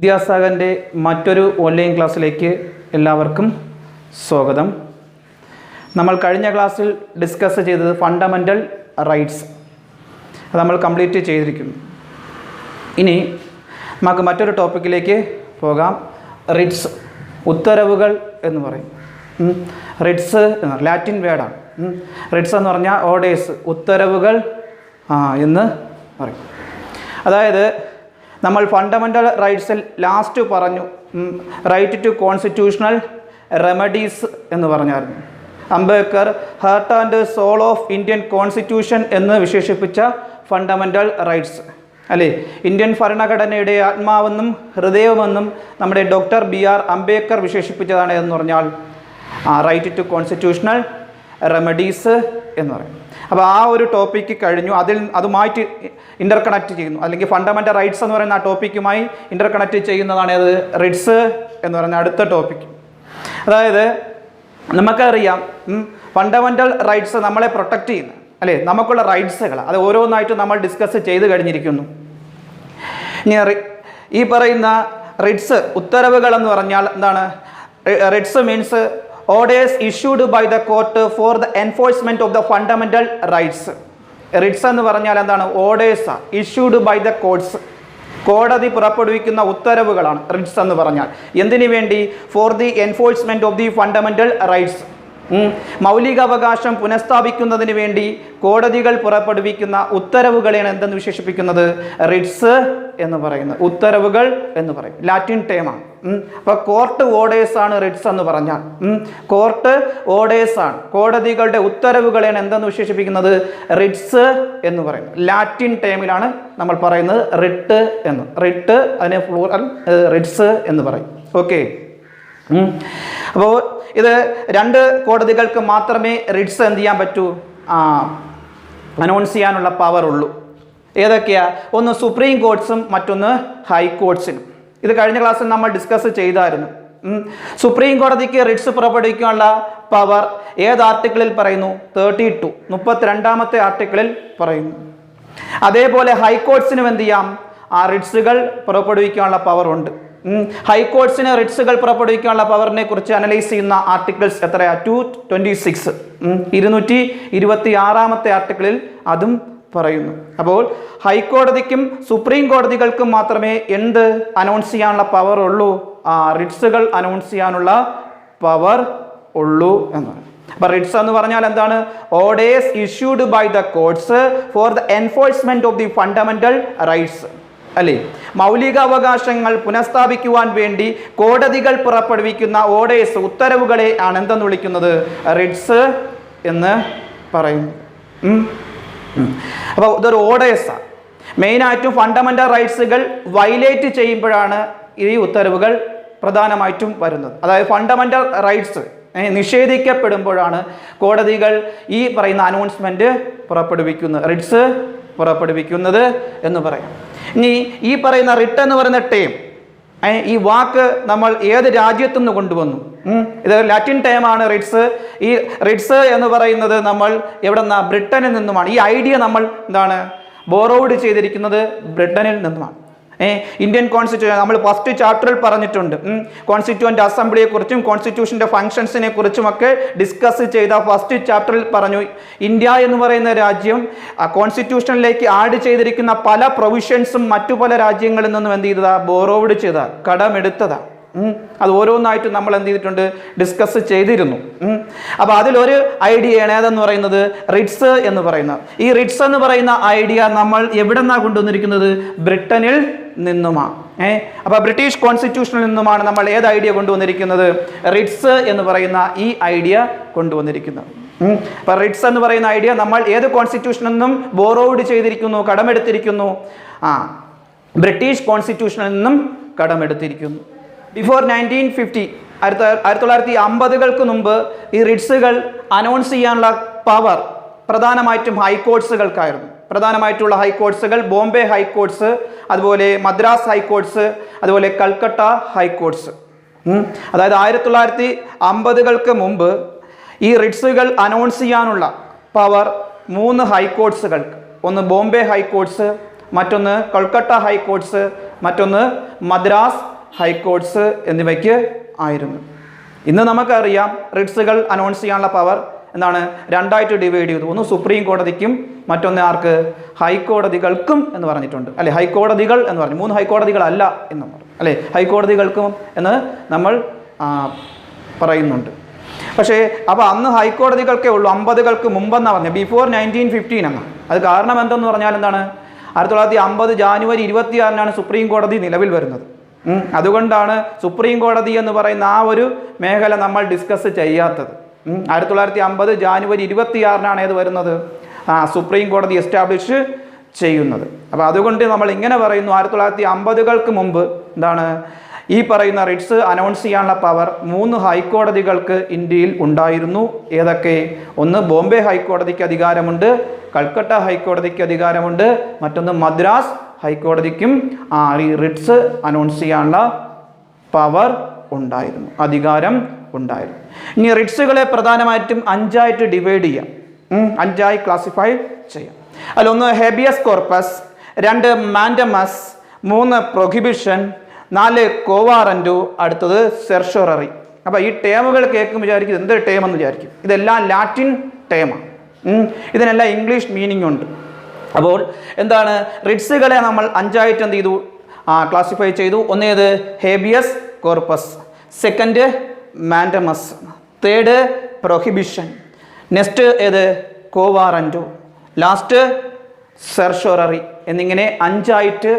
വിദ്യാസാഗറിൻ്റെ മറ്റൊരു ഓൺലൈൻ ക്ലാസ്സിലേക്ക് എല്ലാവർക്കും സ്വാഗതം. നമ്മൾ കഴിഞ്ഞ ക്ലാസ്സിൽ ഡിസ്കസ് ചെയ്തത് ഫണ്ടമെൻ്റൽ റൈറ്റ്സ്, അത് നമ്മൾ കംപ്ലീറ്റ് ചെയ്തിരിക്കുന്നു. ഇനി നമുക്ക് മറ്റൊരു ടോപ്പിക്കിലേക്ക് പോകാം. റിട്സ്, ഉത്തരവുകൾ എന്ന് പറയും. റിട്സ് എന്ന ലാറ്റിൻ വേർഡാണ്. റിട്സ് എന്ന് പറഞ്ഞാൽ ഓർഡേഴ്സ്, ഉത്തരവുകൾ എന്ന് പറയും. അതായത് നമ്മൾ ഫണ്ടമെൻ്റൽ റൈറ്റ്സിൽ ലാസ്റ്റ് പറഞ്ഞു റൈറ്റ് ടു കോൺസ്റ്റിറ്റ്യൂഷണൽ റെമഡീസ് എന്ന് പറഞ്ഞായിരുന്നു. Ambedkar heart and soul of Indian constitution എന്ന് വിശേഷിപ്പിച്ച ഫണ്ടമെൻ്റൽ റൈറ്റ്സ് അല്ലേ, ഇന്ത്യൻ ഭരണഘടനയുടെ ആത്മാവെന്നും ഹൃദയമെന്നും നമ്മുടെ ഡോക്ടർ BR അംബേദ്കർ വിശേഷിപ്പിച്ചതാണ് എന്ന് പറഞ്ഞാൽ റൈറ്റ് ടു കോൺസ്റ്റിറ്റ്യൂഷണൽ റെമഡീസ് എന്ന് പറയും. അപ്പോൾ ആ ഒരു ടോപ്പിക്ക് കഴിഞ്ഞു. അതുമായിട്ട് ഇൻ്റർകണക്ട് ചെയ്യുന്നു, അല്ലെങ്കിൽ ഫണ്ടമെൻ്റൽ റൈറ്റ്സ് എന്ന് പറയുന്ന ആ ടോപ്പിക്കുമായി ഇൻ്റർകണക്ട് ചെയ്യുന്നതാണ് അത് റിട്സ് എന്ന് പറയുന്ന അടുത്ത ടോപ്പിക്ക്. അതായത് നമുക്കറിയാം ഫണ്ടമെൻ്റൽ റൈറ്റ്സ് നമ്മളെ പ്രൊട്ടക്റ്റ് ചെയ്യുന്നു അല്ലേ, നമുക്കുള്ള റൈറ്റ്സുകൾ അത് ഓരോന്നായിട്ട് നമ്മൾ ഡിസ്കസ് ചെയ്ത് കഴിഞ്ഞിരിക്കുന്നു. ഇനി ഈ പറയുന്ന റിട്സ്, ഉത്തരവുകൾ എന്ന് പറഞ്ഞാൽ എന്താണ്? Writs means orders issued by the court for the enforcement of the fundamental rights. Writs എന്ന് പറഞ്ഞാൽ എന്താണ്? Orders issued by the courts, കോടതി പുറപ്പെടുവിക്കുന്ന ഉത്തരവുകളാണ് റിട്സ് എന്ന് പറഞ്ഞാൽ. എന്തിനു വേണ്ടി? For the enforcement of the fundamental rights, മൗലികാവകാശം പുനഃസ്ഥാപിക്കുന്നതിന് വേണ്ടി കോടതികൾ പുറപ്പെടുവിക്കുന്ന ഉത്തരവുകളെയാണ് എന്തെന്ന് വിശേഷിപ്പിക്കുന്നത്? റിട്സ് എന്ന് പറയുന്നത്, ഉത്തരവുകൾ എന്ന് പറയും. ലാറ്റിൻ ടേമാണ്. അപ്പോൾ കോർട്ട് ഓർഡേഴ്സ് ആണ് റിട്സ് എന്ന് പറഞ്ഞാൽ. കോർട്ട് ഓർഡേഴ്സ് ആണ്, കോടതികളുടെ ഉത്തരവുകളെയാണ് എന്തെന്ന് വിശേഷിപ്പിക്കുന്നത്? റിട്സ് എന്ന് പറയും. ലാറ്റിൻ ടേമിലാണ് നമ്മൾ പറയുന്നത് റിട്ട് എന്ന്. റിട്ട് അതിനെ പ്ലൂറൽ റിട്സ് എന്ന് പറയും. ഓക്കെ. അപ്പോൾ ഇത് രണ്ട് കോടതികൾക്ക് മാത്രമേ റിട്സ് എന്ത് ചെയ്യാൻ പറ്റൂ? അനൗൺസ് ചെയ്യാനുള്ള പവർ ഉള്ളൂ. ഏതൊക്കെയാ? ഒന്ന് സുപ്രീം കോർട്ട്സും മറ്റൊന്ന് ഹൈക്കോർട്ട്സിനും. ഇത് കഴിഞ്ഞ ക്ലാസ്സിൽ നമ്മൾ ഡിസ്കസ് ചെയ്തായിരുന്നു. സുപ്രീം കോടതിക്ക് റിട്സ് പുറപ്പെടുവിക്കാനുള്ള പവർ ഏത് ആർട്ടിക്കിളിൽ പറയുന്നു? 32, 32ാമത്തെ ആർട്ടിക്കിളിൽ പറയുന്നു. അതേപോലെ ഹൈക്കോർട്ട്സിനും എന്ത് ചെയ്യാം? ആ റിട്സുകൾ പുറപ്പെടുവിക്കാനുള്ള പവർ ഉണ്ട്. ഹൈക്കോർട്ട്സിന് റിട്സുകൾ പുറപ്പെടുവിക്കാനുള്ള പവറിനെ കുറിച്ച് അനലൈസ് ചെയ്യുന്ന ആർട്ടിക്കിൾസ് എത്രയാ? 226, 226ാമത്തെ ആർട്ടിക്കിളിൽ അതും പറയുന്നു. അപ്പോൾ ഹൈക്കോടതിക്കും സുപ്രീം കോടതികൾക്കും മാത്രമേ എന്ത് അനൗൺസ് ചെയ്യാനുള്ള പവർ ഉള്ളൂ? റിട്സുകൾ അനൗൺസ് ചെയ്യാനുള്ള പവർ ഉള്ളൂ എന്നാണ്. അപ്പൊ റിട്സ് എന്ന് പറഞ്ഞാൽ എന്താണ്? Orders issued by the courts for the enforcement of the fundamental rights അല്ലേ, മൗലികാവകാശങ്ങൾ പുനഃസ്ഥാപിക്കുവാൻ വേണ്ടി കോടതികൾ പുറപ്പെടുവിക്കുന്ന ഓർഡേഴ്സ്, ഉത്തരവുകളെ ആണ് എന്തെന്ന് വിളിക്കുന്നത്? റിട്സ് എന്ന് പറയുന്നു. അപ്പോൾ ഇതൊരു ഓർഡേഴ്സാണ്. മെയിനായിട്ടും ഫണ്ടമെൻ്റൽ റൈറ്റ്സുകൾ വയലേറ്റ് ചെയ്യുമ്പോഴാണ് ഈ ഉത്തരവുകൾ പ്രധാനമായിട്ടും വരുന്നത്. അതായത് ഫണ്ടമെൻ്റൽ റൈറ്റ്സ് നിഷേധിക്കപ്പെടുമ്പോഴാണ് കോടതികൾ ഈ പറയുന്ന അനൗൺസ്മെൻറ്റ് പുറപ്പെടുവിക്കുന്നത്, റിട്സ് പുറപ്പെടുവിക്കുന്നത് എന്ന് പറയാം. ഇനി ഈ പറയുന്ന റിട്ട് എന്ന് പറയുന്ന ടേം, ഈ വാക്ക് നമ്മൾ ഏത് രാജ്യത്തു നിന്ന് കൊണ്ടുവന്നു? ഇത് ലാറ്റിൻ ടേമാണ് റിട്സ്. ഈ റിട്സ് എന്ന് പറയുന്നത് നമ്മൾ എവിടെ നിന്നാ? ബ്രിട്ടനിൽ നിന്നുമാണ്. ഈ ഐഡിയ നമ്മൾ എന്താണ് ബോറോഡ് ചെയ്തിരിക്കുന്നത്? ബ്രിട്ടനിൽ നിന്നുമാണ്. ഇന്ത്യൻ കോൺസ്റ്റിറ്റ്യൂഷൻ നമ്മൾ ഫസ്റ്റ് ചാപ്റ്ററിൽ പറഞ്ഞിട്ടുണ്ട്. കോൺസ്റ്റിറ്റ്യൂവൻ്റ് അസംബ്ലിയെ കുറിച്ചും കോൺസ്റ്റിറ്റ്യൂഷൻ്റെ ഫംഗ്ഷൻസിനെ കുറിച്ചുമൊക്കെ ഡിസ്കസ് ചെയ്ത ഫസ്റ്റ് ചാപ്റ്ററിൽ പറഞ്ഞു ഇന്ത്യ എന്ന് പറയുന്ന രാജ്യം കോൺസ്റ്റിറ്റ്യൂഷനിലേക്ക് ആഡ് ചെയ്തിരിക്കുന്ന പല പ്രൊവിഷൻസും മറ്റു പല രാജ്യങ്ങളിൽ നിന്നും എന്ത് ചെയ്തതാ? ബോറോഡ് ചെയ്താ, കടമെടുത്തതാ. അത് ഓരോന്നായിട്ട് നമ്മൾ എന്ത് ചെയ്തിട്ടുണ്ട്? ഡിസ്കസ് ചെയ്തിരുന്നു. അപ്പോൾ അതിലൊരു ഐഡിയയാണ് ഏതെന്ന് പറയുന്നത് റിട്സ് എന്ന് പറയുന്നത്. ഈ റിട്സ് എന്ന് പറയുന്ന ഐഡിയ നമ്മൾ എവിടെ നിന്നാണ് കൊണ്ടുവന്നിരിക്കുന്നത്? ബ്രിട്ടനിൽ നിന്നുമാണ്. അപ്പോൾ ബ്രിട്ടീഷ് കോൺസ്റ്റിറ്റ്യൂഷനിൽ നിന്നുമാണ് നമ്മൾ ഏത് ഐഡിയ കൊണ്ടുവന്നിരിക്കുന്നത്? റിട്സ് എന്ന് പറയുന്ന ഈ ഐഡിയ കൊണ്ടുവന്നിരിക്കുന്നത്. അപ്പോൾ റിട്സ് എന്ന് പറയുന്ന ഐഡിയ നമ്മൾ ഏത് കോൺസ്റ്റിറ്റ്യൂഷനിൽ നിന്നും ബോറോഡ് ചെയ്തിരിക്കുന്നു, കടമെടുത്തിരിക്കുന്നു? ബ്രിട്ടീഷ് കോൺസ്റ്റിറ്റ്യൂഷനിൽ നിന്നും കടമെടുത്തിരിക്കുന്നു. ബിഫോർ 1950, 1950-കൾക്ക് മുമ്പ് ഈ റിട്സുകൾ അനൗൺസ് ചെയ്യാനുള്ള പവർ പ്രധാനമായിട്ടും ഹൈക്കോർട്ട്സുകൾക്കായിരുന്നു. പ്രധാനമായിട്ടുള്ള ഹൈക്കോർട്ട്സുകൾ ബോംബെ ഹൈക്കോർട്ട്സ്, അതുപോലെ മദ്രാസ് ഹൈക്കോർട്ട്സ്, അതുപോലെ കൽക്കട്ട ഹൈക്കോർട്ട്സ്. അതായത് 1950-കൾക്ക് മുമ്പ് ഈ റിട്സുകൾ അനൗൺസ് ചെയ്യാനുള്ള പവർ 3 ഹൈക്കോർട്ട്സുകൾക്ക്, ഒന്ന് ബോംബെ ഹൈക്കോർട്ട്സ്, മറ്റൊന്ന് കൊൽക്കത്ത ഹൈക്കോർട്ട്സ്, മറ്റൊന്ന് മദ്രാസ് ഹൈക്കോർട്സ് എന്നിവയ്ക്ക് ആയിരുന്നു. ഇന്ന് നമുക്കറിയാം റിട്സുകൾ അനൗൺസ് ചെയ്യാനുള്ള പവർ എന്താണ്, രണ്ടായിട്ട് ഡിവൈഡ് ചെയ്തു. ഒന്ന് സുപ്രീം കോടതിക്കും മറ്റൊന്ന് ആർക്ക്, ഹൈക്കോടതികൾക്കും എന്ന് പറഞ്ഞിട്ടുണ്ട് അല്ലെ. ഹൈക്കോടതികൾ എന്ന് പറഞ്ഞു, 3 ഹൈക്കോടതികളല്ല എന്ന് പറഞ്ഞു അല്ലെ, ഹൈക്കോടതികൾക്കും എന്ന് നമ്മൾ പറയുന്നുണ്ട്. പക്ഷേ അപ്പോൾ അന്ന് ഹൈക്കോടതികൾക്കേ ഉള്ളൂ, 50കൾക്ക് മുമ്പെന്നാണ് പറഞ്ഞത്, ബിഫോർ 1915 എന്നാണ്. അത് കാരണം എന്തെന്ന് പറഞ്ഞാൽ എന്താണ്, 1950 ജാനുവരി 26-നാണ് സുപ്രീം കോടതി നിലവിൽ വരുന്നത്. അതുകൊണ്ടാണ് സുപ്രീം കോടതി എന്ന് പറയുന്ന ആ ഒരു മേഖല നമ്മൾ ഡിസ്കസ് ചെയ്യാത്തത്. 1950 ജാനുവരി 26-നാണ് ഏത് വരുന്നത്, സുപ്രീം കോടതി എസ്റ്റാബ്ലിഷ് ചെയ്യുന്നത്. അപ്പോൾ അതുകൊണ്ട് നമ്മൾ ഇങ്ങനെ പറയുന്നു, 1950കൾക്ക് മുമ്പ് എന്താണ് ഈ പറയുന്ന റിട്സ് അനൗൺസ് ചെയ്യാനുള്ള പവർ 3 ഹൈക്കോടതികൾക്ക് ഇന്ത്യയിൽ ഉണ്ടായിരുന്നു. ഏതൊക്കെ? ഒന്ന് ബോംബെ ഹൈക്കോടതിക്ക് അധികാരമുണ്ട്, കൽക്കട്ട ഹൈക്കോടതിക്ക് അധികാരമുണ്ട്, മറ്റൊന്ന് മദ്രാസ് ഹൈക്കോടതിക്കും ഈ റിട്സ് അനൗൺസ് ചെയ്യാനുള്ള പവർ ഉണ്ടായിരുന്നു, അധികാരം ഉണ്ടായിരുന്നു. ഇനി റിട്സുകളെ പ്രധാനമായിട്ടും 5ആയിട്ട് ഡിവൈഡ് ചെയ്യാം, 5ആയി ക്ലാസിഫൈ ചെയ്യാം. അതിലൊന്ന് ഹേബിയസ് കോർപ്പസ്, 2 മാൻഡമസ്, 3 പ്രൊഹിബിഷൻ, 4 കോവാറൻറ്റു, അടുത്തത് സെർഷററി. അപ്പോൾ ഈ ടേമുകൾ കേൾക്കുമ്പോൾ വിചാരിക്കും എന്തൊരു ടേം എന്ന് വിചാരിക്കും. ഇതെല്ലാം ലാറ്റിൻ ടേമാണ്, ഇതിനെല്ലാം ഇംഗ്ലീഷ് മീനിങ് ഉണ്ട്. അപ്പോൾ എന്താണ്, റിട്സുകളെ നമ്മൾ 5ആയിട്ട് എന്ത് ചെയ്തു, ക്ലാസിഫൈ ചെയ്തു. ഒന്നേത് habeas corpus, second mandamus, third prohibition, next ഏത് കോവാറൻറ്റു, ലാസ്റ്റ് സെർഷററി എന്നിങ്ങനെ 5ആയിട്ട്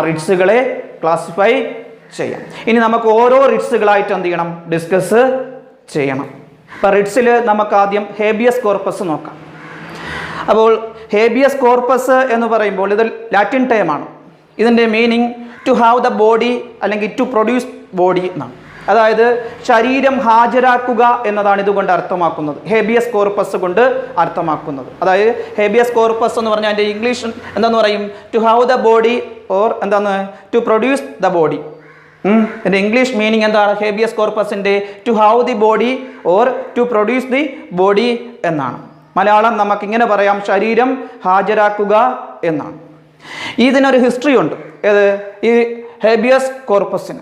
റിട്സുകളെ ക്ലാസിഫൈ ചെയ്യാം. ഇനി നമുക്ക് ഓരോ റിട്സുകളായിട്ട് എന്ത് ചെയ്യണം, ഡിസ്കസ് ചെയ്യണം. അപ്പോൾ റിട്സിൽ നമുക്ക് ആദ്യം ഹേബിയസ് കോർപ്പസ് നോക്കാം. അപ്പോൾ ഹേബിയസ് കോർപ്പസ് എന്ന് പറയുമ്പോൾ ഇത് ലാറ്റിൻ ടേമാണ്. ഇതിൻ്റെ meaning to have the body അല്ലെങ്കിൽ ടു പ്രൊഡ്യൂസ് ബോഡി എന്നാണ്. അതായത് ശരീരം ഹാജരാക്കുക എന്നതാണ് ഇതുകൊണ്ട് അർത്ഥമാക്കുന്നത്, ഹേബിയസ് കോർപ്പസ് കൊണ്ട് അർത്ഥമാക്കുന്നത്. അതായത് ഹേബിയസ് കോർപ്പസ് എന്ന് പറഞ്ഞാൽ അതിൻ്റെ ഇംഗ്ലീഷ് എന്താന്ന് പറയും, to have the body or എന്താണ് ടു പ്രൊഡ്യൂസ് ദ ബോഡി. എൻ്റെ ഇംഗ്ലീഷ് മീനിങ് എന്താണ് ഹേബിയസ് കോർപ്പസിൻ്റെ, to have the body or to produce the body എന്നാണ്. മലയാളം നമുക്കിങ്ങനെ പറയാം, ശരീരം ഹാജരാക്കുക എന്നാണ്. ഇതിനൊരു ഹിസ്റ്ററി ഉണ്ട്. ഏത് ഈ ഹേബിയസ് കോർപ്പസിന്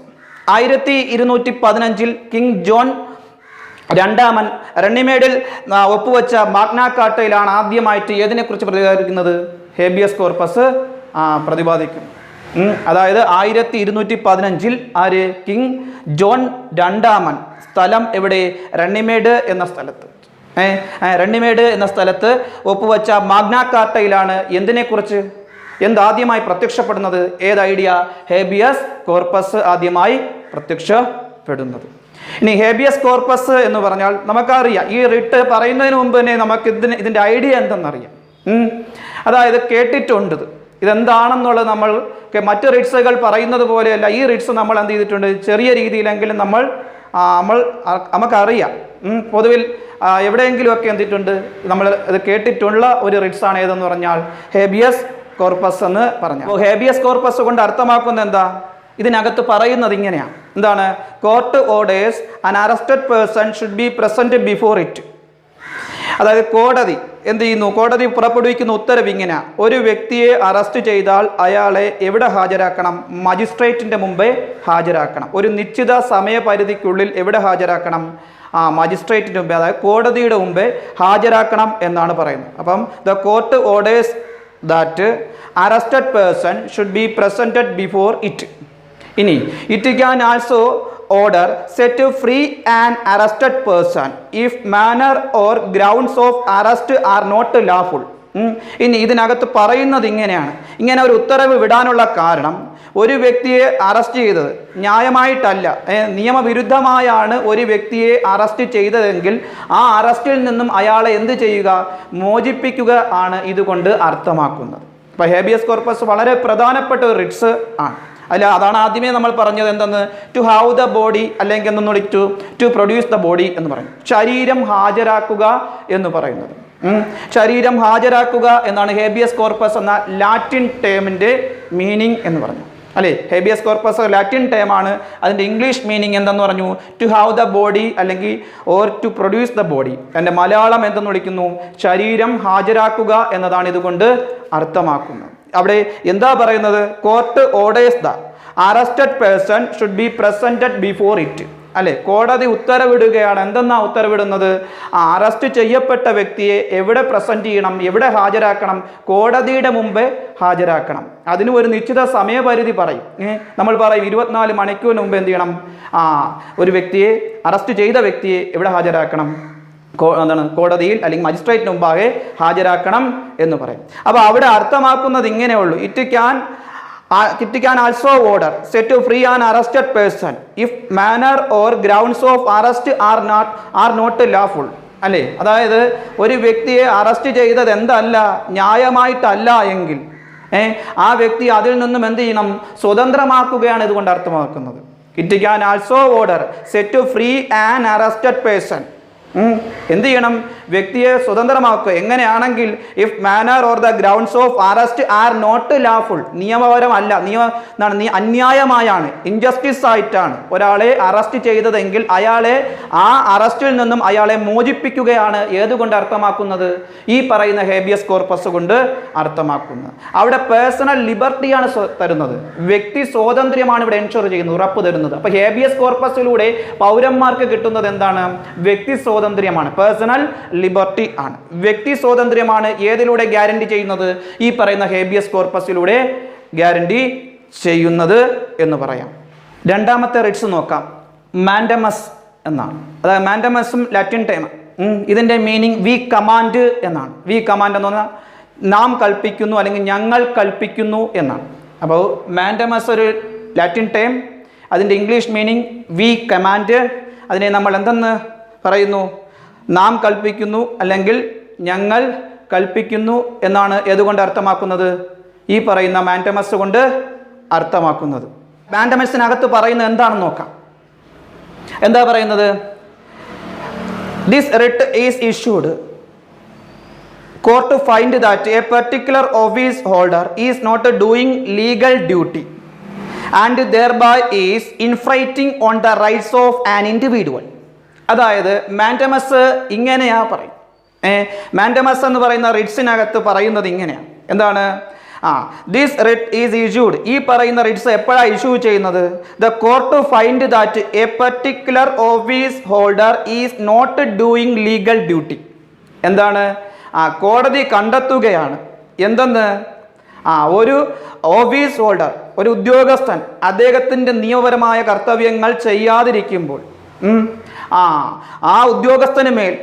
1215 കിങ് ജോൺ 2 റണ്ണിമേഡിൽ ഒപ്പുവെച്ച മാഗ്നാ കാർട്ടയിലാണ് ആദ്യമായിട്ട് ഏതിനെക്കുറിച്ച് പ്രതിപാദിക്കുന്നത്, ഹേബിയസ് കോർപ്പസ് പ്രതിപാദിക്കും. അതായത് 1215 ആര്, കിങ് ജോൺ 2 സ്ഥലം എവിടെ, റണ്ണിമേഡ് എന്ന സ്ഥലത്ത്. റണ്ണിമേഡ് എന്ന സ്ഥലത്ത് ഒപ്പുവെച്ച മാഗ്നാ കാർട്ടയിലാണ് എന്തിനെക്കുറിച്ച്, എന്താദ്യമായി പ്രത്യക്ഷപ്പെടുന്നത്, ഏത് ഐഡിയ, ഹേബിയസ് കോർപ്പസ് ആദ്യമായി പ്രത്യക്ഷപ്പെടുന്നത്. ഇനി ഹേബിയസ് കോർപ്പസ് എന്ന് പറഞ്ഞാൽ നമുക്കറിയാം, ഈ റിട്ട് പറയുന്നതിന് മുമ്പ് തന്നെ നമുക്ക് ഇതിൻ്റെ ഐഡിയ എന്തെന്നറിയാം. അതായത് കേട്ടിട്ടുണ്ട്, ഇതെന്താണെന്നുള്ളത് നമ്മൾ മറ്റ് റിട്സുകൾ പറയുന്നത് പോലെയല്ല. ഈ റിട്സ് നമ്മൾ എന്ത് ചെയ്തിട്ടുണ്ട്, ചെറിയ രീതിയിലെങ്കിലും നമുക്കറിയാം. പൊതുവിൽ എവിടെയെങ്കിലുമൊക്കെ എന്തിട്ടുണ്ട്, നമ്മൾ ഇത് കേട്ടിട്ടുള്ള ഒരു റിട്സാണ് ഏതെന്ന് പറഞ്ഞാൽ ഹേബിയസ് കോർപ്പസ് എന്ന് പറഞ്ഞാൽ. അപ്പോൾ ഹേബിയസ് കോർപ്പസ് കൊണ്ട് അർത്ഥമാക്കുന്നത് എന്താ, ഇതിനകത്ത് പറയുന്നത് ഇങ്ങനെയാണ്. എന്താണ്, court orders an arrested person should B present before it. അതായത് കോടതി എന്ത് ചെയ്യുന്നു, കോടതി പുറപ്പെടുവിക്കുന്ന ഉത്തരവ് ഇങ്ങനെ, ഒരു വ്യക്തിയെ അറസ്റ്റ് ചെയ്താൽ അയാളെ എവിടെ ഹാജരാക്കണം, മജിസ്ട്രേറ്റിൻ്റെ മുമ്പേ ഹാജരാക്കണം. ഒരു നിശ്ചിത സമയപരിധിക്കുള്ളിൽ എവിടെ ഹാജരാക്കണം, മജിസ്ട്രേറ്റിൻ്റെ മുമ്പേ, അതായത് കോടതിയുടെ മുമ്പേ ഹാജരാക്കണം എന്നാണ് പറയുന്നത്. അപ്പം the court orders that arrested person should be presented before it. ഇനി it can also order set free an arrested person if manner or grounds of arrest are not lawful. ഇനി ഇതിനകത്ത് പറയുന്നത് ഇങ്ങനെയാണ്, ഇങ്ങനെ ഒരു ഉത്തരവ് വിടാനുള്ള കാരണം, ഒരു വ്യക്തിയെ അറസ്റ്റ് ചെയ്തത് ന്യായമായിട്ടല്ല, നിയമവിരുദ്ധമായാണ് ഒരു വ്യക്തിയെ അറസ്റ്റ് ചെയ്തതെങ്കിൽ ആ അറസ്റ്റിൽ നിന്നും അയാളെ എന്ത് ചെയ്യുക, മോചിപ്പിക്കുക ആണ് ഇതുകൊണ്ട് അർത്ഥമാക്കുന്നത്. അപ്പോൾ ഹേബിയസ് കോർപ്പസ് വളരെ പ്രധാനപ്പെട്ട ഒരു റിട്സ് ആണ്. അതാണ് ആദ്യമേ നമ്മൾ പറഞ്ഞത് എന്തെന്ന്, ടു ഹാവ് ദ ബോഡി അല്ലെങ്കിൽ എന്തെന്ന് വിളിച്ചു, ടു പ്രൊഡ്യൂസ് ദ ബോഡി എന്ന് പറയും. ശരീരം ഹാജരാക്കുക എന്ന് പറയുന്നത്, ശരീരം ഹാജരാക്കുക എന്നാണ് ഹേബിയസ് കോർപ്പസ് എന്ന ലാറ്റിൻ ടേമിൻ്റെ മീനിങ് എന്ന് പറഞ്ഞു അല്ലേ. ഹേബിയസ് കോർപ്പസ് ലാറ്റിൻ ടേമാണ്, അതിൻ്റെ ഇംഗ്ലീഷ് മീനിങ് എന്തെന്ന് പറഞ്ഞു, ടു ഹാവ് ദ ബോഡി അല്ലെങ്കിൽ or to produce the body. എൻ്റെ മലയാളം എന്തെന്ന് വിളിക്കുന്നു, ശരീരം ഹാജരാക്കുക എന്നതാണ് ഇതുകൊണ്ട് അർത്ഥമാക്കുന്നത്. അവിടെ എന്താ പറയുന്നത്, court orders the arrested person should B presented before it. അല്ലെ, കോടതി ഉത്തരവിടുകയാണ്. എന്തെന്നാ ഉത്തരവിടുന്നത്? അറസ്റ്റ് ചെയ്യപ്പെട്ട വ്യക്തിയെ എവിടെ പ്രസന്റ് ചെയ്യണം, എവിടെ ഹാജരാക്കണം? കോടതിയുടെ മുമ്പേ ഹാജരാക്കണം. അതിന് ഒരു നിശ്ചിത സമയപരിധി പറയും. നമ്മൾ പറയും 24 മണിക്കൂറിന് മുമ്പ് എന്ത് ചെയ്യണം? ഒരു വ്യക്തിയെ, അറസ്റ്റ് ചെയ്ത വ്യക്തിയെ എവിടെ ഹാജരാക്കണം? കോടതിയിൽ അല്ലെങ്കിൽ മജിസ്ട്രേറ്റിന് മുമ്പാകെ ഹാജരാക്കണം എന്ന് പറയും. അപ്പോൾ അവിടെ അർത്ഥമാക്കുന്നത് ഇങ്ങനെയുള്ളൂ: it can also order set to free an arrested person if manner or grounds of arrest are not lawful. അല്ലേ, അതായത് ഒരു വ്യക്തിയെ അറസ്റ്റ് ചെയ്തത് എന്തല്ല, ന്യായമായിട്ടല്ല എങ്കിൽ ആ വ്യക്തി അതിൽ നിന്നും എന്ത് ചെയ്യണം? സ്വതന്ത്രമാക്കുകയാണ് ഇതുകൊണ്ട് അർത്ഥമാക്കുന്നത്. It can also order set to free an arrested person. എന്ത് ചെയ്യണം? വ്യക്തിയെ സ്വതന്ത്രമാക്കുക. എങ്ങനെയാണെങ്കിൽ if manner or the grounds of arrest are not lawful, നിയമപരമല്ല, അന്യായമായാണ്, ഇൻജസ്റ്റിസ് ആയിട്ടാണ് ഒരാളെ അറസ്റ്റ് ചെയ്തതെങ്കിൽ അയാളെ ആ അറസ്റ്റിൽ നിന്നും അയാളെ മോചിപ്പിക്കുകയാണ് ഏതുകൊണ്ട് അർത്ഥമാക്കുന്നത്? ഈ പറയുന്ന ഹേബിയസ് കോർപ്പസ് കൊണ്ട് അർത്ഥമാക്കുന്നത്. അവിടെ പേഴ്സണൽ ലിബർട്ടിയാണ് തരുന്നത്, വ്യക്തി സ്വാതന്ത്ര്യമാണ് ഇവിടെ എൻഷുർ ചെയ്യുന്നത്, ഉറപ്പ് തരുന്നത്. അപ്പോൾ ഹേബിയസ് കോർപ്പസിലൂടെ പൗരന്മാർക്ക് കിട്ടുന്നത് എന്താണ്? വ്യക്തി സ്വാതന്ത്ര്യമാണ്, പേഴ്സണൽ ലിബർട്ടി ആണ്. വ്യക്തി സ്വാതന്ത്ര്യമാണ് ഏതിലൂടെ ഗ്യാരണ്ടി ചെയ്യുന്നത്? ഈ പറയുന്ന ഹേബിയസ് കോർപ്പസിലൂടെ ഗ്യാരണ്ടി ചെയ്യുന്നത് എന്ന് പറയാം. രണ്ടാമത്തെ റിട്സ് നോക്കാം. മാൻഡമസ് എന്നാണ്. അതായത് മാൻഡമസും ലാറ്റിൻ ടൈം. ഇതിൻ്റെ മീനിങ് വി കമാൻഡ് എന്നാണ്. വി കമാൻഡ് എന്ന് പറഞ്ഞാൽ നാം കൽപ്പിക്കുന്നു അല്ലെങ്കിൽ ഞങ്ങൾ കൽപ്പിക്കുന്നു എന്നാണ്. അപ്പോൾ മാൻഡമസ് ഒരു ലാറ്റിൻ ടൈം, അതിൻ്റെ ഇംഗ്ലീഷ് മീനിങ് വി കമാൻഡ്. അതിനെ നമ്മൾ എന്തെന്ന് പറയുന്നു? നാം കൽപ്പിക്കുന്നു അല്ലെങ്കിൽ ഞങ്ങൾ കൽപ്പിക്കുന്നു എന്നാണ് ഏതുകൊണ്ട് അർത്ഥമാക്കുന്നത്? ഈ പറയുന്ന മാൻഡമസ് കൊണ്ട് അർത്ഥമാക്കുന്നത്. മാൻഡമസിനകത്ത് പറയുന്നത് എന്താണെന്ന് നോക്കാം. എന്താ പറയുന്നത്? This writ is issued court find that a particular office holder is not doing legal duty and thereby is infringing on the rights of an individual. അതായത് മാൻഡമസ് ഇങ്ങനെയാ പറയും. മാൻഡമസ് എന്ന് പറയുന്ന റിട്സിനകത്ത് പറയുന്നത് ഇങ്ങനെയാണ്. എന്താണ്? This writ is issued. ഈ പറയുന്ന റിട്സ് എപ്പോഴാണ് ഇഷ്യൂ ചെയ്യുന്നത്? The court find that a particular office holder is not doing legal duty. എന്താണ്? കോടതി കണ്ടെത്തുകയാണ് എന്തെന്ന്? ഒരു ഓഫീസ് ഹോൾഡർ, ഒരു ഉദ്യോഗസ്ഥൻ അദ്ദേഹത്തിൻ്റെ നിയമപരമായ കർത്തവ്യങ്ങൾ ചെയ്യാതിരിക്കുമ്പോൾ ആ ഉദ്യോഗസ്ഥന് മേൽ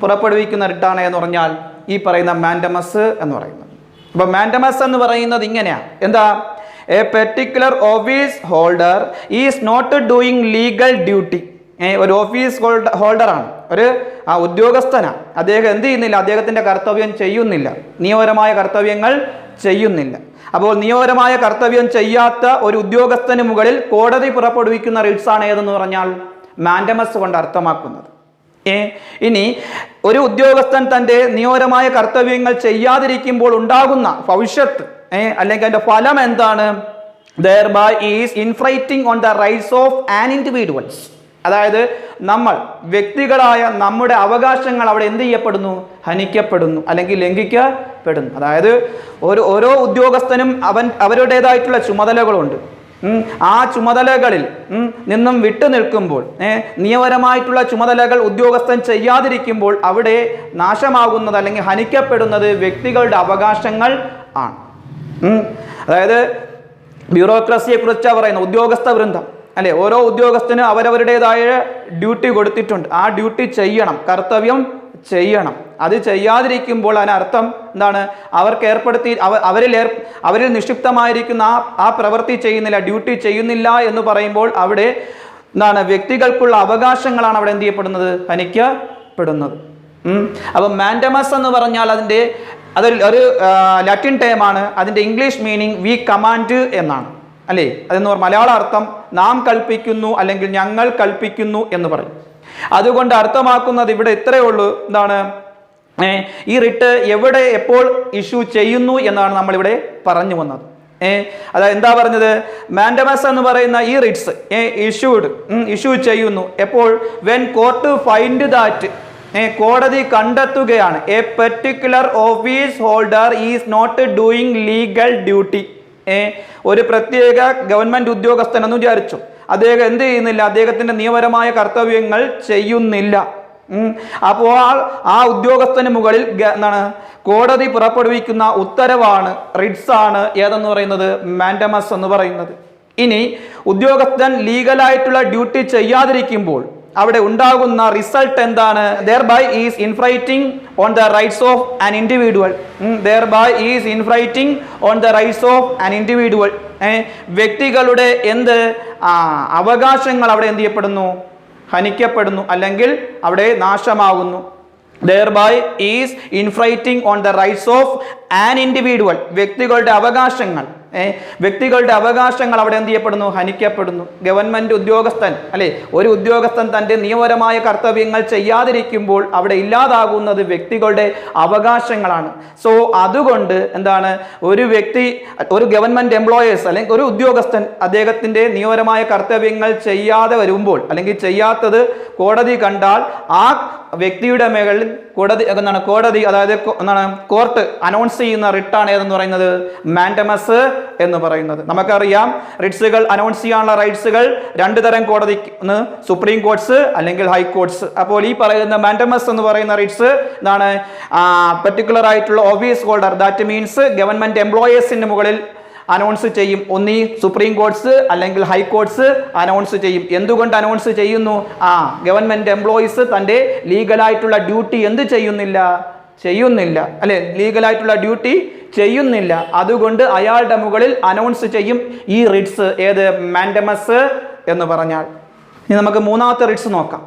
പുറപ്പെടുവിക്കുന്ന റിട്ടാണ് എന്ന് പറഞ്ഞാൽ ഈ പറയുന്ന മാൻഡമസ് എന്ന് പറയുന്നത്. അപ്പോൾ മാൻഡമസ് എന്ന് പറയുന്നത് ഇങ്ങനെയാണ്. എന്താ? A particular office holder is not doing legal duty. ഒരു ഓഫീസ് ഹോൾഡറാണ്, ഒരു ഉദ്യോഗസ്ഥനാണ്. അദ്ദേഹം എന്ത് ചെയ്യുന്നില്ല? അദ്ദേഹത്തിൻ്റെ കർത്തവ്യം ചെയ്യുന്നില്ല, നിയമപരമായ കർത്തവ്യങ്ങൾ ചെയ്യുന്നില്ല. അപ്പോൾ നിയമപരമായ കർത്തവ്യം ചെയ്യാത്ത ഒരു ഉദ്യോഗസ്ഥന് മുകളിൽ കോടതി പുറപ്പെടുവിക്കുന്ന റിട്സ് ആണ് ഏതെന്ന് പറഞ്ഞാൽ മാൻഡമസ് കൊണ്ട് അർത്ഥമാക്കുന്നത്. ഇനി ഒരു ഉദ്യോഗസ്ഥൻ തൻ്റെ നിയമപരമായ കർത്തവ്യങ്ങൾ ചെയ്യാതിരിക്കുമ്പോൾ ഉണ്ടാകുന്ന ഭവിഷ്യത്ത് അല്ലെങ്കിൽ അതിൻ്റെ ഫലം എന്താണ്? thereby is infringing on the rights of an individuals. അതായത് നമ്മൾ വ്യക്തികളായ നമ്മുടെ അവകാശങ്ങൾ അവിടെ എന്ത് ചെയ്യപ്പെടുന്നു? ഹനിക്കപ്പെടുന്നു അല്ലെങ്കിൽ ലംഘിക്കപ്പെടുന്നു. അതായത് ഓരോ ഉദ്യോഗസ്ഥനും അവരുടേതായിട്ടുള്ള ചുമതലകളുണ്ട്. ആ ചുമതലകളിൽ നിന്നും വിട്ടു നിൽക്കുമ്പോൾ, നിയമപരമായിട്ടുള്ള ചുമതലകൾ ഉദ്യോഗസ്ഥൻ ചെയ്യാതിരിക്കുമ്പോൾ അവിടെ നാശമാകുന്നത് അല്ലെങ്കിൽ ഹനിക്കപ്പെടുന്നത് വ്യക്തികളുടെ അവകാശങ്ങൾ ആണ്. അതായത് ബ്യൂറോക്രസിയെ കുറിച്ചാണ് പറയുന്നത്. ഉദ്യോഗസ്ഥ വൃന്ദം അല്ലെ, ഓരോ ഉദ്യോഗസ്ഥനും അവരവരുടേതായ ഡ്യൂട്ടി കൊടുത്തിട്ടുണ്ട്. ആ ഡ്യൂട്ടി ചെയ്യണം, കർത്തവ്യം ചെയ്യണം. അത് ചെയ്യാതിരിക്കുമ്പോൾ അതിനർത്ഥം എന്താണ്? അവർക്ക് അവരിൽ നിക്ഷിപ്തമായിരിക്കുന്ന ആ പ്രവൃത്തി ചെയ്യുന്നില്ല, ഡ്യൂട്ടി ചെയ്യുന്നില്ല എന്ന് പറയുമ്പോൾ അവിടെ എന്താണ്? വ്യക്തികൾക്കുള്ള അവകാശങ്ങളാണ് അവിടെ എന്ത് ചെയ്യപ്പെടുന്നത്? ഹനിക്കപ്പെടുന്നത്. അപ്പം മാൻഡമസ് എന്ന് പറഞ്ഞാൽ അതൊരു ലാറ്റിൻ ടേമാണ്. അതിൻ്റെ ഇംഗ്ലീഷ് മീനിങ് വി കമാൻഡ് എന്നാണ് അല്ലേ. അതെന്ന് പറഞ്ഞാൽ മലയാള അർത്ഥം നാം കൽപ്പിക്കുന്നു അല്ലെങ്കിൽ ഞങ്ങൾ കൽപ്പിക്കുന്നു എന്ന് പറയും. അതുകൊണ്ട് അർത്ഥമാക്കുന്നത് ഇവിടെ ഇത്രയേ ഉള്ളൂ. എന്താണ്? ഈ റിട്ട് എവിടെ എപ്പോൾ ഇഷ്യൂ ചെയ്യുന്നു എന്നാണ് നമ്മളിവിടെ പറഞ്ഞു വന്നത്. അതായത് എന്താ പറഞ്ഞത്? മാൻഡമസ് എന്ന് പറയുന്ന ഈ റിട്സ് ഇഷ്യൂ ചെയ്യുന്നു എപ്പോൾ? വെൻ കോർട്ട് ഫൈൻഡ് ദാറ്റ്, കോടതി കണ്ടെത്തുകയാണ്, a particular office holder is not doing legal duty. ഒരു പ്രത്യേക ഗവൺമെൻറ് ഉദ്യോഗസ്ഥൻ എന്ന് വിചാരിച്ചു, അദ്ദേഹം എന്ത് ചെയ്യുന്നില്ല, അദ്ദേഹത്തിൻ്റെ നിയമപരമായ കർത്തവ്യങ്ങൾ ചെയ്യുന്നില്ല. അപ്പോൾ ആ ഉദ്യോഗസ്ഥന് മുകളിൽ എന്താണ് കോടതി പുറപ്പെടുവിക്കുന്ന ഉത്തരവാണ്, റിട്സ് ആണ് ഏതെന്ന് പറയുന്നത്, മാൻഡമസ് എന്ന് പറയുന്നത്. ഇനി ഉദ്യോഗസ്ഥൻ ലീഗലായിട്ടുള്ള ഡ്യൂട്ടി ചെയ്യാതിരിക്കുമ്പോൾ അവിടെ ഉണ്ടാകുന്ന റിസൾട്ട് എന്താണ്? thereby is infringing on the rights of an individual. thereby is infringing on the rights of an individual. വ്യക്തികളുടെ എന്ത് അവകാശങ്ങൾ അവിടെ എന്ത് ചെയ്യപ്പെടുന്നു? ഹനിക്കപ്പെടുന്നു, അല്ലെങ്കിൽ അവിടെ നാശമാകുന്നു. thereby is infringing on the rights of an individual. വ്യക്തികളുടെ അവകാശങ്ങൾ അവിടെ എന്ത് ചെയ്യപ്പെടുന്നു? ഹനിക്കപ്പെടുന്നു. ഗവൺമെന്റ് ഉദ്യോഗസ്ഥൻ അല്ലെ, ഒരു ഉദ്യോഗസ്ഥൻ തൻ്റെ നിയമപരമായ കർത്തവ്യങ്ങൾ ചെയ്യാതിരിക്കുമ്പോൾ അവിടെ ഇല്ലാതാകുന്നത് വ്യക്തികളുടെ അവകാശങ്ങളാണ്. സോ അതുകൊണ്ട് എന്താണ്, ഒരു വ്യക്തി, ഒരു ഗവൺമെന്റ് എംപ്ലോയേഴ്സ് അല്ലെങ്കിൽ ഒരു ഉദ്യോഗസ്ഥൻ അദ്ദേഹത്തിൻ്റെ നിയമപരമായ കർത്തവ്യങ്ങൾ ചെയ്യാതെ വരുമ്പോൾ അല്ലെങ്കിൽ ചെയ്യാത്തത് കോടതി കണ്ടാൽ ആ വ്യക്തിയുടെ മേകളിൽ കോടതി അതായത് കോർട്ട് അനൗൺസ് ചെയ്യുന്ന റിട്ടാണ് ഏതെന്ന് പറയുന്നത്, മാൻഡമസ് എന്ന് പറയുന്നത്. നമുക്കറിയാം റിട്സുകൾ അനൗൺസ് ചെയ്യാനുള്ള റൈറ്റ്സുകൾ രണ്ട് തരം കോടതി, ഒന്ന് സുപ്രീം കോർട്സ് അല്ലെങ്കിൽ ഹൈക്കോർട്സ്. അപ്പോൾ ഈ പറയുന്ന മാൻഡമസ് എന്ന് പറയുന്ന റിട്സ് എന്താണ്, പെർട്ടിക്കുലർ ആയിട്ടുള്ള office holder, that means government എംപ്ലോയേഴ്സിന് മുകളിൽ അനൗൺസ് ചെയ്യും. ഒന്നീ സുപ്രീം കോർട്സ് അല്ലെങ്കിൽ ഹൈക്കോർട്സ് അനൗൺസ് ചെയ്യും. എന്തുകൊണ്ട് അനൗൺസ് ചെയ്യുന്നു? ഗവൺമെന്റ് എംപ്ലോയീസ് തൻ്റെ ലീഗലായിട്ടുള്ള ഡ്യൂട്ടി എന്ത് ചെയ്യുന്നില്ല അല്ലെ, ലീഗലായിട്ടുള്ള ഡ്യൂട്ടി ചെയ്യുന്നില്ല. അതുകൊണ്ട് അയാളുടെ മുകളിൽ അനൗൺസ് ചെയ്യും ഈ റിട്സ്, ഏത്, മാൻഡമസ് എന്ന് പറഞ്ഞാൽ. ഇനി നമുക്ക് മൂന്നാമത്തെ റിട്സ് നോക്കാം.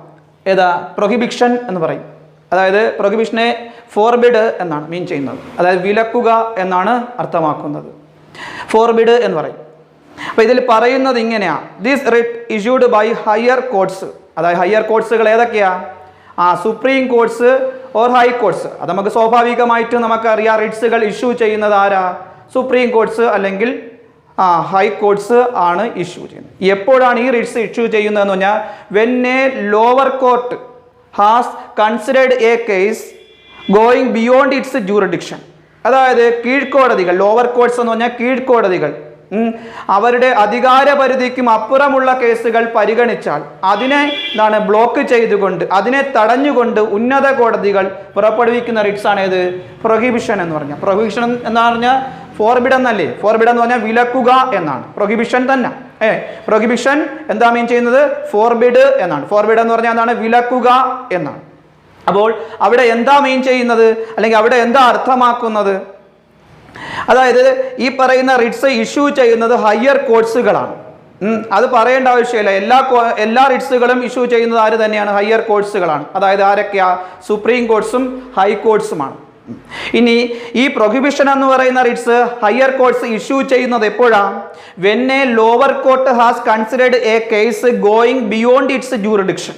ഏതാ? പ്രൊഹിബിഷൻ എന്ന് പറയും. അതായത് പ്രൊഹിബിഷനെ ഫോർബിഡ് എന്നാണ് മീൻ ചെയ്യുന്നത്, അതായത് വിലക്കുക എന്നാണ് അർത്ഥമാക്കുന്നത്. ഫോർബിഡ് എന്ന് പറയും. അപ്പോൾ ഇതിൽ പറയുന്നത് ഇങ്ങനെയാണ്, this writ issued by higher courts. അതായത് ഹയർ കോർട്സുകൾ ഏതൊക്കെയാ? Supreme courts or high courts. അത് നമുക്ക് സ്വാഭാവികമായിട്ടും നമുക്കറിയാം, റിട്സുകൾ ഇഷ്യൂ ചെയ്യുന്നത് ആരാ? സുപ്രീം കോർട്സ് അല്ലെങ്കിൽ ഹൈ കോർട്സ് ആണ് ഇഷ്യൂ ചെയ്യുന്നത്. എപ്പോഴാണ് ഈ റിട്സ് ഇഷ്യൂ ചെയ്യുന്നതെന്ന് പറഞ്ഞാൽ, when a lower court has considered a case going beyond its jurisdiction. അതായത് കീഴ്ക്കോടതികൾ, ലോവർ കോർട്സ് എന്ന് പറഞ്ഞാൽ കീഴ്ക്കോടതികൾ, അവരുടെ അധികാര പരിധിക്കും അപ്പുറമുള്ള കേസുകൾ പരിഗണിച്ചാൽ അതിനെ ബ്ലോക്ക് ചെയ്തുകൊണ്ട്, അതിനെ തടഞ്ഞുകൊണ്ട് ഉന്നത കോടതികൾ പുറപ്പെടുവിക്കുന്ന റിട്സ് ആണ് ഏത്? പ്രൊഹിബിഷൻ എന്ന് പറഞ്ഞാൽ. പ്രൊഹിബിഷൻ എന്ന് പറഞ്ഞാൽ ഫോർബിഡ് എന്നല്ലേ? ഫോർബിഡ് എന്ന് പറഞ്ഞാൽ വിലക്കുക എന്നാണ്. പ്രൊഹിബിഷൻ തന്നെ. പ്രൊഹിബിഷൻ എന്താ മീൻ ചെയ്യുന്നത്? ഫോർബിഡ് എന്നാണ്. ഫോർബിഡ് എന്ന് പറഞ്ഞാൽ എന്താണ്? വിലക്കുക എന്നാണ്. അപ്പോൾ അവിടെ എന്താ മീൻ ചെയ്യുന്നത്, അല്ലെങ്കിൽ അവിടെ എന്താ അർത്ഥമാക്കുന്നത്? അതായത് ഈ പറയുന്ന റിട്സ് ഇഷ്യൂ ചെയ്യുന്നത് ഹയർ കോർട്സുകളാണ്. അത് പറയേണ്ട ആവശ്യമില്ല. എല്ലാ റിട്സുകളും ഇഷ്യൂ ചെയ്യുന്നത് ആര് തന്നെയാണ്? ഹയർ കോർട്സുകളാണ്. അതായത് ആരൊക്കെയാ? സുപ്രീം കോർട്സും ഹൈ കോർട്സുമാണ്. ഇനി ഈ പ്രൊഹിബിഷൻ എന്ന് പറയുന്ന റിട്സ് ഹയർ കോർട്സ് ഇഷ്യൂ ചെയ്യുന്നത് എപ്പോഴാണ്? When a lower court has considered a case going beyond its jurisdiction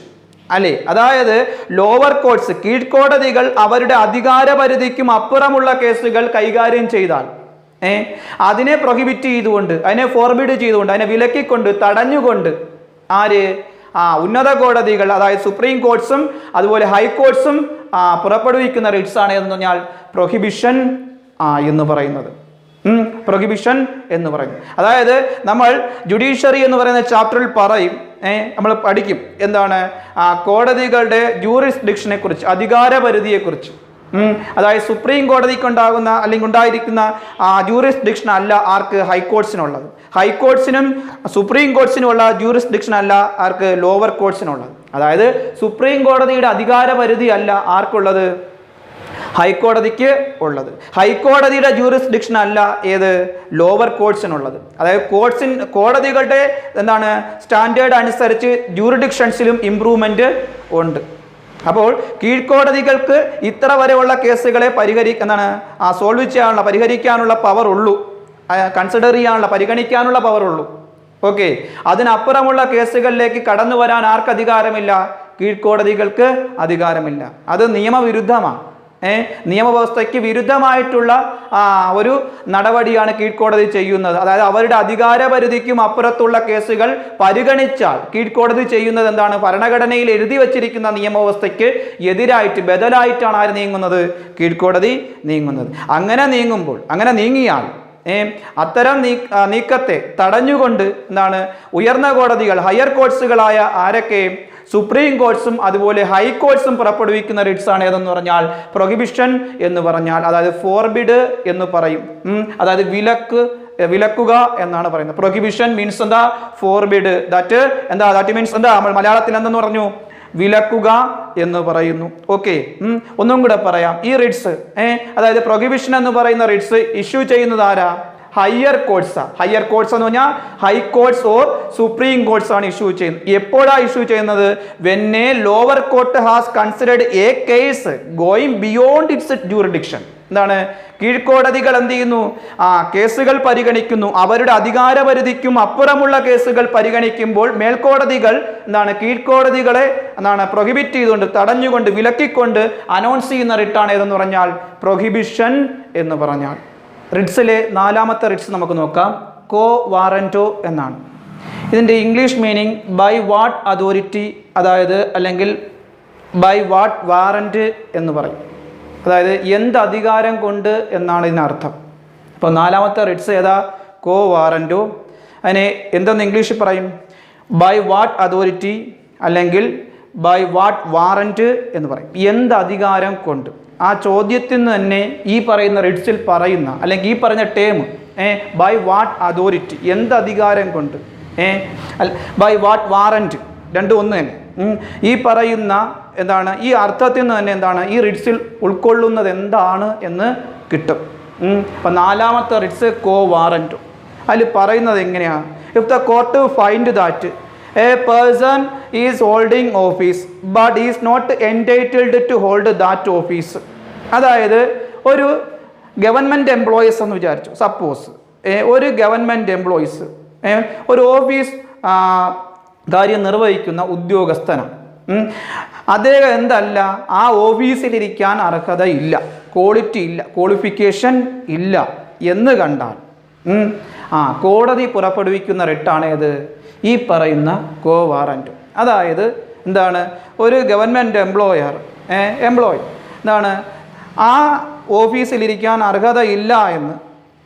അല്ലേ. അതായത് ലോവർ കോർട്സ്, കീഴ്ക്കോടതികൾ അവരുടെ അധികാര പരിധിക്കും അപ്പുറമുള്ള കേസുകൾ കൈകാര്യം ചെയ്താൽ അതിനെ പ്രൊഹിബിറ്റ് ചെയ്തുകൊണ്ട്, അതിനെ ഫോർബിഡ് ചെയ്തുകൊണ്ട്, അതിനെ വിലക്കിക്കൊണ്ട്, തടഞ്ഞുകൊണ്ട് ആര്? ഉന്നത കോടതികൾ, അതായത് സുപ്രീം കോർട്സും അതുപോലെ ഹൈക്കോർട്സും പുറപ്പെടുവിക്കുന്ന റിട്സ് ആണ് എന്ന് പറഞ്ഞാൽ പ്രൊഹിബിഷൻ എന്ന് പറയുന്നത്. പ്രൊഹിബിഷൻ എന്ന് പറയുന്നത്. അതായത് നമ്മൾ ജുഡീഷ്യറി എന്ന് പറയുന്ന ചാപ്റ്ററിൽ പറയും, നമ്മൾ പഠിക്കും എന്താണ്, കോടതികളുടെ ജൂറിസ്ഡിക്ഷനെ കുറിച്ച്, അധികാര പരിധിയെക്കുറിച്ച്. അതായത് സുപ്രീം കോടതിക്ക് ഉണ്ടാകുന്ന അല്ലെങ്കിൽ ഉണ്ടായിരിക്കുന്ന ജൂറിസ്ഡിക്ഷൻ അല്ല ആർക്ക്? ഹൈക്കോർട്സിനുള്ളത്. ഹൈക്കോർട്സിനും സുപ്രീം കോർട്സിനുമുള്ള ജൂറിസ്ഡിക്ഷൻ അല്ല ആർക്ക്? ലോവർ കോർട്സിനുള്ളത്. അതായത് സുപ്രീം കോടതിയുടെ അധികാര പരിധി അല്ല ആർക്കുള്ളത്? ഹൈക്കോടതിക്ക് ഉള്ളത്. ഹൈക്കോടതിയുടെ ജൂറിസ്ഡിക്ഷൻ അല്ല ഏത്? ലോവർ കോർട്സിനുള്ളത്. അതായത് കോടതികളുടെ എന്താണ് സ്റ്റാൻഡേർഡ് അനുസരിച്ച് ജൂറിഡിക്ഷൻസിലും ഇംപ്രൂവ്മെന്റ് ഉണ്ട്. അപ്പോൾ കീഴ്ക്കോടതികൾക്ക് ഇത്ര വരെയുള്ള കേസുകളെ സോൾവ് ചെയ്യാനുള്ള, പരിഹരിക്കാനുള്ള പവർ ഉള്ളൂ, കൺസിഡർ ചെയ്യാനുള്ള, പരിഗണിക്കാനുള്ള പവർ ഉള്ളൂ. ഓക്കെ, അതിനപ്പുറമുള്ള കേസുകളിലേക്ക് കടന്നു വരാൻ ആർക്ക് അധികാരമില്ല? കീഴ്ക്കോടതികൾക്ക് അധികാരമില്ല. അത് നിയമവിരുദ്ധമാണ്. നിയമവ്യവസ്ഥയ്ക്ക് വിരുദ്ധമായിട്ടുള്ള ഒരു നടപടിയാണ് കീഴ്ക്കോടതി ചെയ്യുന്നത്. അതായത് അവരുടെ അധികാര പരിധിക്കും അപ്പുറത്തുള്ള കേസുകൾ പരിഗണിച്ചാൽ കീഴ്ക്കോടതി ചെയ്യുന്നത് എന്താണ്? ഭരണഘടനയിൽ എഴുതി വച്ചിരിക്കുന്ന നിയമവ്യവസ്ഥയ്ക്ക് എതിരായിട്ട്, ബദലായിട്ടാണ് ആര് നീങ്ങുന്നത്? കീഴ്ക്കോടതി നീങ്ങുന്നത്. അങ്ങനെ നീങ്ങിയാൽ അത്തരം നീക്കത്തെ തടഞ്ഞുകൊണ്ട് എന്താണ് ഉയർന്ന കോടതികൾ ഹയർ കോർട്സുകളായ ആരൊക്കെ സുപ്രീം കോർട്സും അതുപോലെ ഹൈക്കോർട്സും പുറപ്പെടുവിക്കുന്ന റിട്സ് ആണ് ഏതെന്ന് പറഞ്ഞാൽ പ്രൊഹിബിഷൻ എന്ന് പറഞ്ഞാൽ, അതായത് ഫോർബിഡ് എന്ന് പറയും. അതായത് വിലക്കുക എന്നാണ് പറയുന്നത്. പ്രൊഹിബിഷൻ മീൻസ് എന്താ? ഫോർബിഡ്. ദാറ്റ് മീൻസ് എന്താ? നമ്മൾ മലയാളത്തിൽ എന്തെന്ന് പറഞ്ഞു? വിലക്കുക എന്ന് പറയുന്നു. ഓക്കെ, ഒന്നും കൂടെ പറയാം. ഈ റിട്സ് അതായത് പ്രൊഹിബിഷൻ എന്ന് പറയുന്ന റിട്സ് ഇഷ്യൂ ചെയ്യുന്നത് ആരാ? Higher courts. ഹയർ കോർട്സ് എന്ന് പറഞ്ഞാൽ ഹൈക്കോർട്സ് ഓർ സുപ്രീം കോർട്സ് ആണ് ഇഷ്യൂ ചെയ്യുന്നത്. എപ്പോഴാണ് ഇഷ്യൂ ചെയ്യുന്നത്? When a lower court has considered A case going beyond its jurisdiction. എന്താണ്? കീഴ്ക്കോടതികൾ എന്ത് ചെയ്യുന്നു? കേസുകൾ പരിഗണിക്കുന്നു. അവരുടെ അധികാരപരിധിക്കും അപ്പുറമുള്ള കേസുകൾ പരിഗണിക്കുമ്പോൾ മേൽക്കോടതികൾ എന്താണ്? കീഴ്ക്കോടതികളെ എന്താണ്? പ്രൊഹിബിറ്റ് ചെയ്തുകൊണ്ട്, തടഞ്ഞുകൊണ്ട്, വിലക്കിക്കൊണ്ട് അനൗൺസ് ചെയ്യുന്ന റിട്ടാണ് ഏതെന്ന് പറഞ്ഞാൽ പ്രൊഹിബിഷൻ എന്ന് പറഞ്ഞാൽ. റിട്സിലെ 4ാമത്തെ റിട്സ് നമുക്ക് നോക്കാം. കോ വാറന്റോ എന്നാണ്. ഇതിൻ്റെ English meaning by what authority, അതായത് അല്ലെങ്കിൽ ബൈ വാട്ട് വാറന്റ് എന്ന് പറയും. അതായത് എന്ത് അധികാരം കൊണ്ട് എന്നാണ് ഇതിനർത്ഥം. അപ്പോൾ 4ാമത്തെ റിട്സ് ഏതാ? കോ വാറന്റോ. അതിനെ എന്തെന്ന് ഇംഗ്ലീഷിൽ പറയും? ബൈ വാട്ട് അതോറിറ്റി അല്ലെങ്കിൽ ബൈ വാട്ട് വാറന്റ് എന്ന് പറയും. എന്ത് അധികാരം കൊണ്ട്. ആ ചോദ്യത്തിൽ നിന്ന് തന്നെ ഈ പറയുന്ന റിട്സിൽ പറയുന്ന അല്ലെങ്കിൽ ഈ പറയുന്ന ടേം ബൈ വാട്ട് അതോറിറ്റി, എന്ത് അധികാരം കൊണ്ട്, ബൈ വാട്ട് വാറന്റ്, രണ്ടും ഒന്ന് തന്നെ. ഈ പറയുന്ന എന്താണ്? ഈ അർത്ഥത്തിൽ നിന്ന് തന്നെ എന്താണ് ഈ റിട്സിൽ ഉൾക്കൊള്ളുന്നത് എന്താണ് എന്ന് കിട്ടും. അപ്പം 4ാമത്തെ റിട്സ് കോ വാറന്റോ. അതിൽ പറയുന്നത് എങ്ങനെയാണ്? If the court find that a person is holding office but is not entitled to hold that office. അതായത് ഒരു ഗവൺമെൻറ് എംപ്ലോയീസ് എന്ന് വിചാരിച്ചു. സപ്പോസ് ഒരു ഗവൺമെൻറ് എംപ്ലോയീസ് ഒരു ഓഫീസ് കാര്യം നിർവഹിക്കുന്ന ഉദ്യോഗസ്ഥനാണ്. അദ്ദേഹം എന്തല്ല, ആ ഓഫീസിലിരിക്കാൻ അർഹതയില്ല, ക്വാളിറ്റി ഇല്ല, ക്വാളിഫിക്കേഷൻ ഇല്ല എന്ന് കണ്ടാൽ കോടതി പുറപ്പെടുവിക്കുന്ന റിട്ടാണ് ഏത്? ഈ പറയുന്ന കോ വാറന്റ്. അതായത് എന്താണ്? ഒരു ഗവൺമെൻറ് എംപ്ലോയി എന്താണ് ആ ഓഫീസിലിരിക്കാൻ അർഹതയില്ല എന്ന്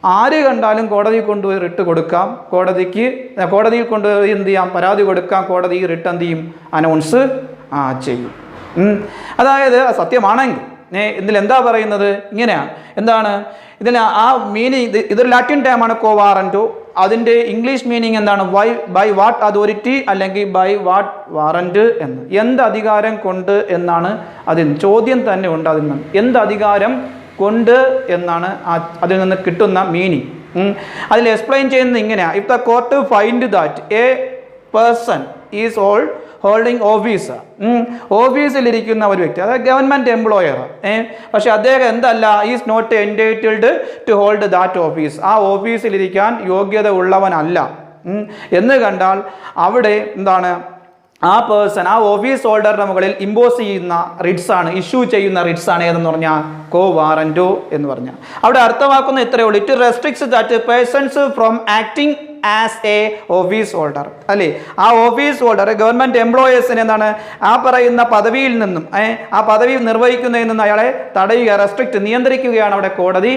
ആര് കണ്ടാലും കോടതി കൊണ്ടുപോയി റിട്ട് കൊടുക്കാം. കോടതിയിൽ കൊണ്ടുപോയി എന്ത് ചെയ്യാം? പരാതി കൊടുക്കാം. കോടതി ഈ റിട്ട് എന്ത് ചെയ്യും? അനൗൺസ് ചെയ്യും. അതായത് സത്യമാണെങ്കിൽ ഇതിൽ എന്താ പറയുന്നത്? ഇങ്ങനെയാണ്. എന്താണ് ഇതിന് ആ മീനിങ്? ഇതൊരു ലാറ്റിൻ ടേമാണ് കോ വാറന്റോ. അതിൻ്റെ ഇംഗ്ലീഷ് മീനിങ് എന്താണ്? ബൈ വാട്ട് അതോറിറ്റി അല്ലെങ്കിൽ ബൈ വാട്ട് വാറന്റ് എന്ന്. എന്ത് അധികാരം കൊണ്ട് എന്നാണ് അതിന് ചോദ്യം തന്നെ ഉണ്ട്. അതിൽ നിന്ന് എന്ത് അധികാരം കൊണ്ട് എന്നാണ് അതിൽ നിന്ന് കിട്ടുന്ന മീനിങ്. അതിൽ എക്സ്പ്ലെയിൻ ചെയ്യുന്നത് ഇങ്ങനെയാണ്. If the court find that a person is holding office, ഓഫീസിലിരിക്കുന്ന ഒരു വ്യക്തി, അതായത് ഗവൺമെൻറ് എംപ്ലോയർ, പക്ഷെ അദ്ദേഹം എന്തല്ല, is not entitled to hold that office, ആ ഓഫീസിലിരിക്കാൻ യോഗ്യത ഉള്ളവനല്ല എന്ന് കണ്ടാൽ അവിടെ എന്താണ്? ആ പേഴ്സൺ, ആ ഓഫീസ് ഹോൾഡറിന്റെ മുകളിൽ ഇമ്പോസ് ചെയ്യുന്ന റിട്സ് ആണ്, ഇഷ്യൂ ചെയ്യുന്ന റിട്സ് ആണ് ഏതെന്ന് പറഞ്ഞാൽ കോ വാറന്റോ എന്ന് പറഞ്ഞാൽ. അവിടെ അർത്ഥമാക്കുന്ന ഇത്രയേ ഉള്ളൂ. It restricts that persons from acting as A office holder. അല്ലേ, ആ ഓഫീസ് ഹോൾഡർ ഗവൺമെൻറ് എംപ്ലോയേഴ്സിന് എന്താണ് ആ പറയുന്ന പദവിയിൽ നിന്നും ആ പദവി നിർവഹിക്കുന്നതിൽ നിന്ന് അയാളെ തടയുക, റെസ്ട്രിക്റ്റ്, നിയന്ത്രിക്കുകയാണ് അവിടെ കോടതി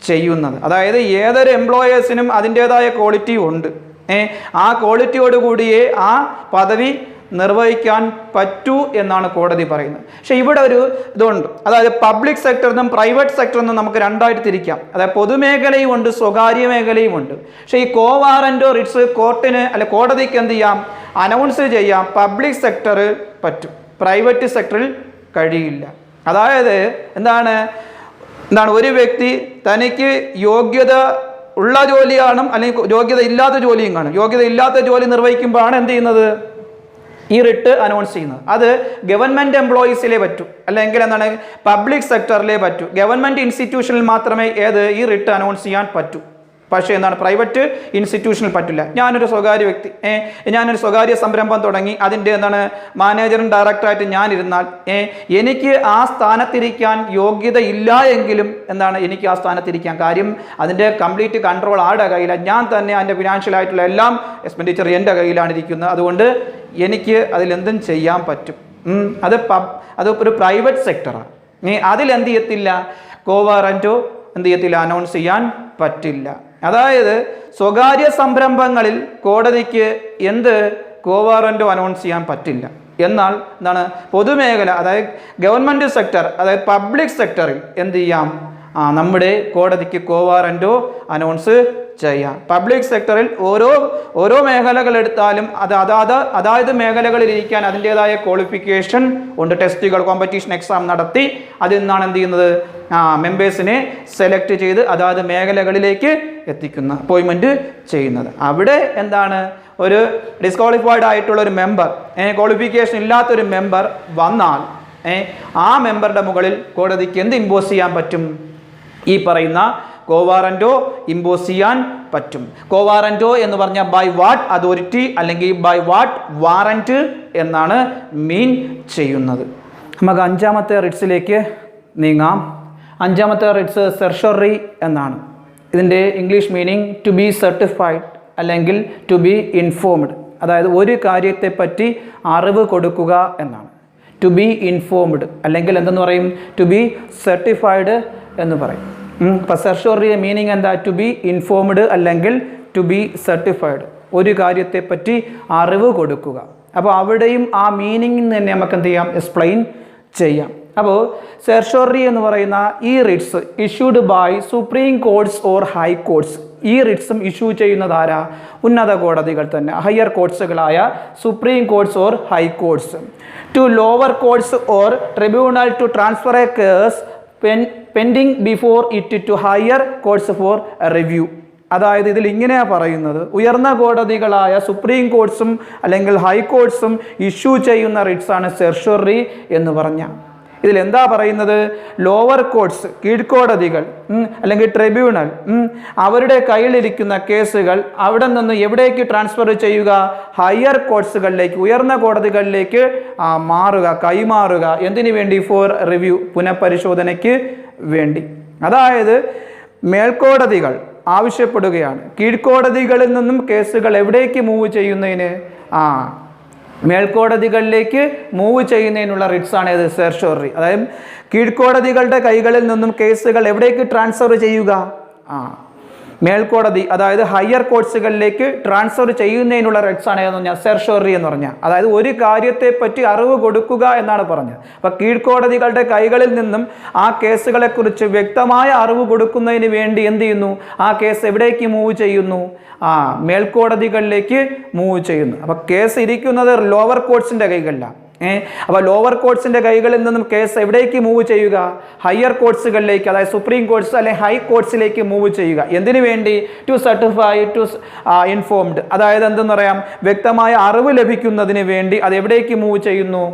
ചെയ്യുന്നത്. അതായത് ഏതൊരു എംപ്ലോയേഴ്സിനും അതിൻ്റെതായ ക്വാളിറ്റി ഉണ്ട്. ആ ക്വാളിറ്റിയോടുകൂടിയേ ആ പദവി നിർവഹിക്കാൻ പറ്റൂ എന്നാണ് കോടതി പറയുന്നത്. പക്ഷെ ഇവിടെ ഒരു ഇതുണ്ട്, അതായത് പബ്ലിക് സെക്ടർ എന്നും പ്രൈവറ്റ് സെക്ടർ എന്നും നമുക്ക് രണ്ടായിട്ട് തിരിക്കാം. അതായത് പൊതുമേഖലയും ഉണ്ട്, സ്വകാര്യ മേഖലയും ഉണ്ട്. പക്ഷേ ഈ കോ വാറന്റോ റിട്സ് കോർട്ടിന് അല്ലെ കോടതിക്ക് എന്ത് ചെയ്യാം? അനൗൺസ് ചെയ്യാം. പബ്ലിക് സെക്ടറിൽ പറ്റും, പ്രൈവറ്റ് സെക്ടറിൽ കഴിയില്ല. അതായത് എന്താണ് ഒരു വ്യക്തി തനിക്ക് യോഗ്യത ഉള്ള ജോലി കാണും, അല്ലെങ്കിൽ യോഗ്യത ഇല്ലാത്ത ജോലിയും കാണും. യോഗ്യത ഇല്ലാത്ത ജോലി നിർവഹിക്കുമ്പോഴാണ് എന്ത് ചെയ്യുന്നത്? ഈ റിട്ട് അനൗൺസ് ചെയ്യുന്നത്. അത് ഗവൺമെൻറ് എംപ്ലോയീസിലേ പറ്റൂ, അല്ലെങ്കിൽ എന്താണ് പബ്ലിക് സെക്ടറിലേ പറ്റൂ. ഗവൺമെൻറ് ഇൻസ്റ്റിറ്റ്യൂഷനിൽ മാത്രമേ ഈ റിട്ട് അനൗൺസ് ചെയ്യാൻ പറ്റൂ. പക്ഷേ എന്താണ് പ്രൈവറ്റ് ഇൻസ്റ്റിറ്റ്യൂഷനിൽ പറ്റില്ല. ഞാനൊരു സ്വകാര്യ വ്യക്തി, ഞാനൊരു സ്വകാര്യ സംരംഭം തുടങ്ങി, അതിൻ്റെ എന്താണ് മാനേജറും ഡയറക്ടറായിട്ട് ഞാനിരുന്നാൽ എനിക്ക് ആ സ്ഥാനത്തിരിക്കാൻ യോഗ്യത ഇല്ല എങ്കിലും എന്താണ് എനിക്ക് ആ സ്ഥാനത്തിരിക്കാൻ കാര്യം അതിൻ്റെ കംപ്ലീറ്റ് കൺട്രോൾ ആരുടെ കയ്യിലാണ്? ഞാൻ തന്നെ അതിൻ്റെ ഫിനാൻഷ്യലായിട്ടുള്ള എല്ലാം എക്സ്പെൻഡിച്ചർ എൻ്റെ കയ്യിലാണ് ഇരിക്കുന്നത്. അതുകൊണ്ട് എനിക്ക് അതിലെന്തും ചെയ്യാൻ പറ്റും. അത് ഒരു പ്രൈവറ്റ് സെക്ടറാണ്. അതിലെന്ത് ചെയ്യത്തില്ല? കോ വാറന്റോ എന്ത് ചെയ്യത്തില്ല? അനൗൺസ് ചെയ്യാൻ പറ്റില്ല. അതായത് സ്വകാര്യ സംരംഭങ്ങളിൽ കോടതിക്ക് എന്ത് കോവാറന്റോ അനൗൺസ് ചെയ്യാൻ പറ്റില്ല. എന്നാൽ എന്താണ് പൊതുമേഖല, അതായത് ഗവൺമെൻറ് സെക്ടർ, അതായത് പബ്ലിക് സെക്ടറിൽ എന്ത് ചെയ്യാം? നമ്മുടെ കോടതിക്ക് കോവാറന്റോ അനൗൺസ് ചെയ്യാം. പബ്ലിക് സെക്ടറിൽ ഓരോ മേഖലകൾ എടുത്താലും അതായത് മേഖലകളിൽ ഇരിക്കാൻ അതിൻ്റെതായ ക്വാളിഫിക്കേഷൻ ഉണ്ട്. ടെസ്റ്റുകൾ, കോമ്പറ്റീഷൻ എക്സാം നടത്തി അതിൽ നിന്നാണ് എന്ത് ചെയ്യുന്നത്? മെമ്പേഴ്സിനെ സെലക്ട് ചെയ്ത് അതാത് മേഖലകളിലേക്ക് എത്തിക്കുന്ന അപ്പോയിൻമെൻറ്റ് ചെയ്യുന്നത്. അവിടെ എന്താണ്? ഒരു ഡിസ്ക്വാളിഫൈഡ് ആയിട്ടുള്ള ഒരു മെമ്പർ, ക്വാളിഫിക്കേഷൻ ഇല്ലാത്തൊരു മെമ്പർ വന്നാൽ ആ മെമ്പറുടെ മുകളിൽ കോടതിക്ക് എന്ത് ഇമ്പോസ് ചെയ്യാൻ പറ്റും? ഈ പറയുന്ന കോവാറന്റോ ഇമ്പോസ് ചെയ്യാൻ പറ്റും. കോവാറന്റോ എന്ന് പറഞ്ഞാൽ ബൈ വാട്ട് അതോറിറ്റി അല്ലെങ്കിൽ ബൈ വാട്ട് വാറന്റ് എന്നാണ് മീൻ ചെയ്യുന്നത്. നമുക്ക് അഞ്ചാമത്തെ റിട്സിലേക്ക് നീങ്ങാം. അഞ്ചാമത്തെ റിട്സ് സെർഷറി എന്നാണ്. ഇതിൻ്റെ English meaning to be certified അല്ലെങ്കിൽ ടു ബി ഇൻഫോംഡ്, അതായത് ഒരു കാര്യത്തെപ്പറ്റി അറിവ് കൊടുക്കുക എന്നാണ്. ടു ബി ഇൻഫോംഡ് അല്ലെങ്കിൽ എന്തെന്ന് പറയും? ടു ബി സർട്ടിഫൈഡ് എന്ന് പറയും. അപ്പോൾ സെർഷറി മീനിങ് എന്താ? ടു ബി ഇൻഫോംഡ് അല്ലെങ്കിൽ ടു ബി സർട്ടിഫൈഡ്, ഒരു കാര്യത്തെപ്പറ്റി അറിവ് കൊടുക്കുക. അപ്പോൾ അവിടെയും ആ മീനിങ് തന്നെ നമുക്ക് എന്ത് ചെയ്യാം? എക്സ്പ്ലെയിൻ ചെയ്യാം. അപ്പോൾ സെർഷറി എന്ന് പറയുന്ന ഈ writs issued by supreme courts or high courts. ഈ റിട്സും ഇഷ്യൂ ചെയ്യുന്നത് ആരാ? ഉന്നത കോടതികൾ തന്നെ, ഹയർ കോർട്ട്സുകളായ supreme courts or high courts. To lower courts or tribunal to transfer a case pending before it to higher courts for review. അതായത് ഇതിൽ ഇങ്ങനെയാണ് പറയുന്നത്, ഉയർന്ന കോടതികളായ സുപ്രീം കോർട്ട്സും അല്ലെങ്കിൽ ഹൈക്കോർട്ട്സും ഇഷ്യൂ ചെയ്യുന്ന റിട്സാണ് സെർഷറി എന്ന് പറഞ്ഞ. ഇതിലെന്താ പറയുന്നത്? ലോവർ കോർട്ട്സ്, കീഴ്ക്കോടതികൾ അല്ലെങ്കിൽ ട്രിബ്യൂണൽ, അവരുടെ കയ്യിലിരിക്കുന്ന കേസുകൾ അവിടെ നിന്ന് എവിടേക്ക് ട്രാൻസ്ഫർ ചെയ്യുക? ഹയർ കോർട്ട്സുകളിലേക്ക്, ഉയർന്ന കോടതികളിലേക്ക് മാറുക, കൈമാറുക. എന്തിനു വേണ്ടി? ഫോർ റിവ്യൂ, പുനഃപരിശോധനയ്ക്ക് വേണ്ടി. അതായത് മേൽക്കോടതികൾ ആവശ്യപ്പെടുകയാണ് കീഴ്ക്കോടതികളിൽ നിന്നും കേസുകൾ എവിടേക്ക് മൂവ് ചെയ്യുന്നതിന്? മേൽക്കോടതികളിലേക്ക് മൂവ് ചെയ്യുന്നതിനുള്ള റിട്സാണ് ഇത് സെർഷറി. അതായത് കീഴ്ക്കോടതികളുടെ കൈകളിൽ നിന്നും കേസുകൾ എവിടേക്ക് ട്രാൻസ്ഫർ ചെയ്യുക? മേൽക്കോടതി, അതായത് ഹയർ കോർട്ട്സുകളിലേക്ക് ട്രാൻസ്ഫർ ചെയ്യുന്നതിനുള്ള റിട്സാണ് എന്ന് പറഞ്ഞാൽ സെർഷറി എന്ന് പറഞ്ഞാൽ. അതായത് ഒരു കാര്യത്തെ പറ്റി അറിവ് കൊടുക്കുക എന്നാണ് പറഞ്ഞത്. അപ്പോൾ കീഴ്ക്കോടതികളുടെ കൈകളിൽ നിന്നും ആ കേസുകളെക്കുറിച്ച് വ്യക്തമായ അറിവ് കൊടുക്കുന്നതിന് വേണ്ടി എന്ത് ചെയ്യുന്നു? ആ കേസ് എവിടേക്ക് മൂവ് ചെയ്യുന്നു? മേൽക്കോടതികളിലേക്ക് മൂവ് ചെയ്യുന്നു. അപ്പോൾ കേസ് ഇരിക്കുന്നത് ലോവർ കോർട്ട്സിൻ്റെ കൈകളിലാണ്. അപ്പോൾ ലോവർ കോർട്ട്സിൻ്റെ കൈകളിൽ നിന്നും കേസ് എവിടേക്ക് മൂവ് ചെയ്യുക? ഹയർ കോർട്ട്സുകളിലേക്ക്, അതായത് സുപ്രീം കോർട്ട്സ് അല്ലെങ്കിൽ ഹൈ കോർട്ട്സിലേക്ക് മൂവ് ചെയ്യുക. എന്തിനു വേണ്ടി? ടു സർട്ടിഫൈ, ടു ഇൻഫോംഡ്, അതായത് എന്തെന്ന് പറയാം? വ്യക്തമായ അറിവ് ലഭിക്കുന്നതിന് വേണ്ടി അത് എവിടേക്ക് മൂവ് ചെയ്യുന്നു?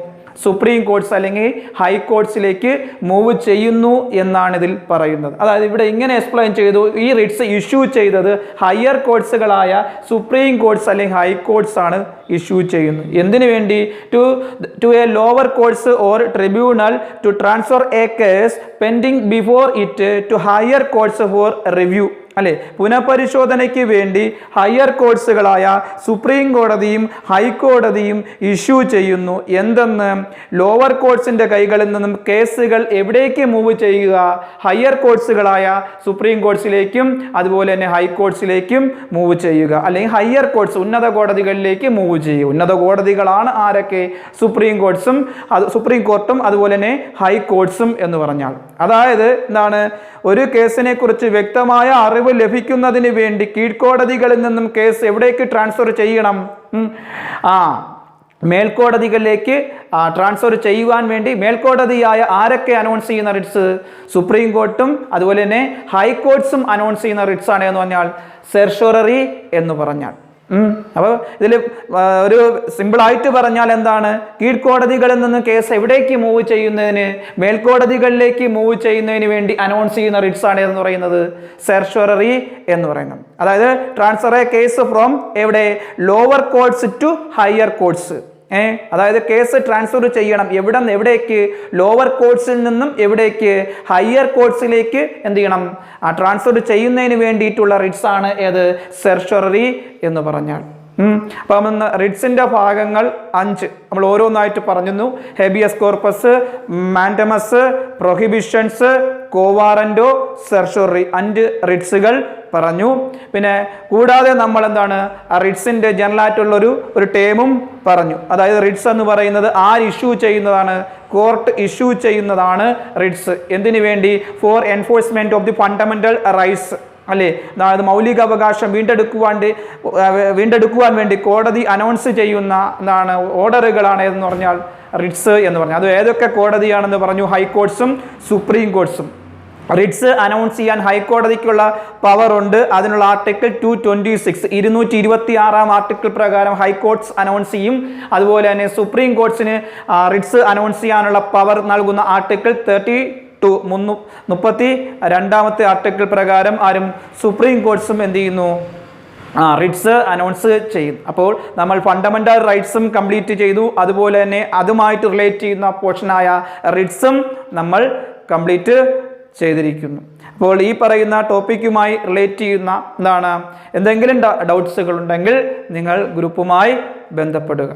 സുപ്രീം കോർട്ട്സ് അല്ലെങ്കിൽ ഹൈ കോർട്ട്സിലേക്ക് മൂവ് ചെയ്യുന്നു എന്നാണ് ഇതിൽ പറയുന്നത്. അതായത് ഇവിടെ ഇങ്ങനെ എക്സ്പ്ലെയിൻ ചെയ്തു, ഈ റിട്സ് ഇഷ്യൂ ചെയ്തത് ഹയർ കോർട്ട്സുകളായ സുപ്രീം കോർട്ട്സ് അല്ലെങ്കിൽ ഹൈ കോർട്ട്സ് ആണ് ഇഷ്യൂ ചെയ്യുന്നത്. എന്തിനു വേണ്ടി? To a lower courts or tribunal to transfer a case pending before it to higher courts for review. അല്ലെ, പുനഃപരിശോധനയ്ക്ക് വേണ്ടി ഹയർ കോർട്ട്സുകളായ സുപ്രീം കോടതിയും ഹൈക്കോടതിയും ഇഷ്യൂ ചെയ്യുന്നു. എന്തെന്ന്? ലോവർ കോർട്ട്സിൻ്റെ കൈകളിൽ നിന്നും കേസുകൾ എവിടേക്ക് മൂവ് ചെയ്യുക? ഹയർ കോർട്ട്സുകളായ സുപ്രീം കോർട്ട്സിലേക്കും അതുപോലെ തന്നെ ഹൈക്കോർട്ട്സിലേക്കും മൂവ് ചെയ്യുക, അല്ലെങ്കിൽ ഹയർ കോർട്ട്സ് ഉന്നത കോടതികളിലേക്ക് മൂവ് ചെയ്യുക. ഉന്നത കോടതികളാണ് ആരൊക്കെ? സുപ്രീം കോർട്ടും അതുപോലെ തന്നെ ഹൈക്കോർട്ട്സും എന്ന് പറഞ്ഞാൽ. അതായത് എന്താണ്? ഒരു കേസിനെ കുറിച്ച് വ്യക്തമായ അറിവ് ലഭിക്കുന്നതിന് വേണ്ടി കീഴ്ക്കോടതികളിൽ നിന്നും കേസ് എവിടേക്ക് ട്രാൻസ്ഫർ ചെയ്യണം? മേൽക്കോടതികളിലേക്ക് ട്രാൻസ്ഫർ ചെയ്യുവാൻ വേണ്ടി മേൽക്കോടതിയായ ആരൊക്കെ അനൗൺസ് ചെയ്യുന്ന റിട്സ്? സുപ്രീം കോർട്ടും അതുപോലെ തന്നെ ഹൈക്കോർട്ട്സും അനൗൺസ് ചെയ്യുന്ന റിട്സാണ് എന്ന് പറഞ്ഞാൽ സെർഷറി എന്ന് പറഞ്ഞാൽ. അപ്പോൾ ഇതിൽ ഒരു സിമ്പിളായിട്ട് പറഞ്ഞാൽ എന്താണ്? കീഴ്ക്കോടതികളിൽ നിന്ന് കേസ് എവിടേക്ക് മൂവ് ചെയ്യുന്നതിന്? മേൽക്കോടതികളിലേക്ക് മൂവ് ചെയ്യുന്നതിന് വേണ്ടി അനൗൺസ് ചെയ്യുന്ന റിട്സ് ആണ് എന്ന് പറയുന്നത് സെർഷറി എന്ന് പറയുന്നത്. അതായത് ട്രാൻസ്ഫർ എ കേസ് ഫ്രോം എവിടെ? Lower courts to higher courts. അതായത് കേസ് ട്രാൻസ്ഫർ ചെയ്യണം എവിടെ നിന്ന് എവിടേക്ക്? ലോവർ കോർട്ട്സിൽ നിന്നും എവിടേക്ക്? ഹയർ കോർട്ട്സിലേക്ക് എന്ത് ചെയ്യണം? ട്രാൻസ്ഫർ ചെയ്യുന്നതിന് വേണ്ടിയിട്ടുള്ള റിട്സ് ആണ് ഏത്? സെർഷറി എന്ന് പറഞ്ഞാൽ. അപ്പം റിട്സിൻ്റെ ഭാഗങ്ങൾ 5 നമ്മൾ ഓരോന്നായിട്ട് പറഞ്ഞു. Habeas corpus, mandamus, prohibitions, quo warranto, certiorari, 5 റിട്സുകൾ പറഞ്ഞു. പിന്നെ കൂടാതെ നമ്മൾ എന്താണ് റിട്സിൻ്റെ ജനറലായിട്ടുള്ള ഒരു ടേമും പറഞ്ഞു. അതായത് റിട്സ് എന്ന് പറയുന്നത് ആര് ഇഷ്യൂ ചെയ്യുന്നതാണ്? കോർട്ട് ഇഷ്യൂ ചെയ്യുന്നതാണ് റിട്സ്. എന്തിനു വേണ്ടി? For enforcement of the fundamental rights അല്ലേ? അതായത് മൗലിക അവകാശം വീണ്ടെടുക്കുവാൻ വേണ്ടി കോടതി അനൗൺസ് ചെയ്യുന്ന എന്താണ് ഓർഡറുകളാണ് എന്ന് പറഞ്ഞാൽ റിട്സ് എന്ന് പറഞ്ഞു. അത് ഏതൊക്കെ കോടതിയാണെന്ന് പറഞ്ഞു? ഹൈക്കോർട്സും സുപ്രീം കോർട്സും. റിട്സ് അനൗൺസ് ചെയ്യാൻ ഹൈക്കോടതിക്കുള്ള പവർ ഉണ്ട്. അതിനുള്ള ആർട്ടിക്കിൾ 226 226 ആർട്ടിക്കിൾ പ്രകാരം ഹൈക്കോർട്സ് അനൗൺസ് ചെയ്യും. അതുപോലെ തന്നെ സുപ്രീം കോർട്സിന് റിട്സ് അനൗൺസ് ചെയ്യാനുള്ള പവർ നൽകുന്ന ആർട്ടിക്കിൾ 32 ആർട്ടിക്കിൾ പ്രകാരം ആരും സുപ്രീം കോർട്സും എന്ത് ചെയ്യുന്നു? റിട്സ് അനൗൺസ് ചെയ്യും. അപ്പോൾ നമ്മൾ ഫണ്ടമെന്റൽ റൈറ്റ്സും കംപ്ലീറ്റ് ചെയ്തു. അതുപോലെ തന്നെ അതുമായിട്ട് റിലേറ്റ് ചെയ്യുന്ന പോർഷനായ റിട്സും നമ്മൾ കംപ്ലീറ്റ് ചെയ്തിരിക്കുന്നു. അപ്പോൾ ഈ പറയുന്ന ടോപ്പിക്കുമായി റിലേറ്റ് ചെയ്യുന്ന എന്തെങ്കിലും ഡൗട്ട്സുകൾ ഉണ്ടെങ്കിൽ നിങ്ങൾ ഗ്രൂപ്പുമായി ബന്ധപ്പെടുക.